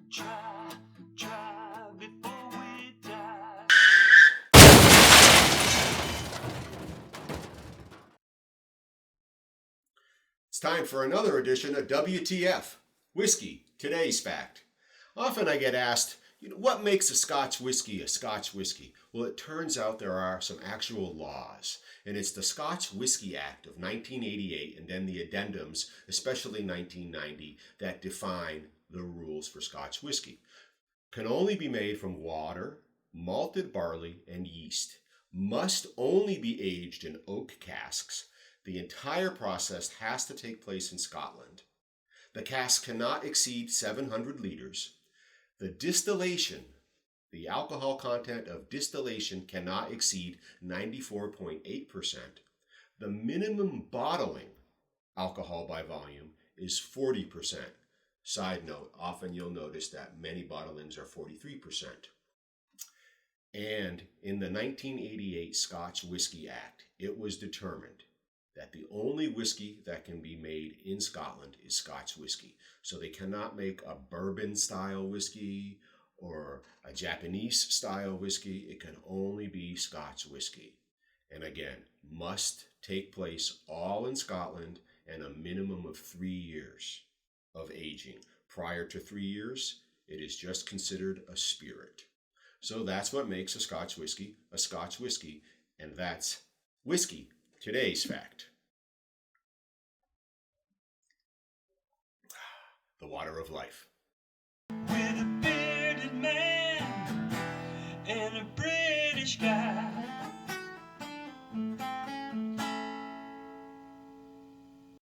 Try before we die. It's time for another edition of WTF, Whiskey, Today's Fact. Often I get asked, what makes a Scotch whiskey a Scotch whiskey? Well, it turns out there are some actual laws, and it's the Scotch Whisky Act of 1988 and then the addendums, especially 1990, that define the rules for Scotch whiskey. Can only be made from water, malted barley, and yeast. Must only be aged in oak casks. The entire process has to take place in Scotland. The cask cannot exceed 700 liters. The distillation, the alcohol content of distillation cannot exceed 94.8%. The minimum bottling alcohol by volume is 40%. Side note, often you'll notice that many bottlings are 43%. And in the 1988 Scotch Whisky Act, it was determined that the only whiskey that can be made in Scotland is Scotch whiskey. So they cannot make a bourbon-style whiskey or a Japanese-style whiskey. It can only be Scotch whiskey. And again, must take place all in Scotland and a minimum of 3 years of aging. Prior to 3 years, it is just considered a spirit. So that's what makes a Scotch whiskey, and that's Whiskey, Today's Fact. The water of life. With a bearded man and a British guy.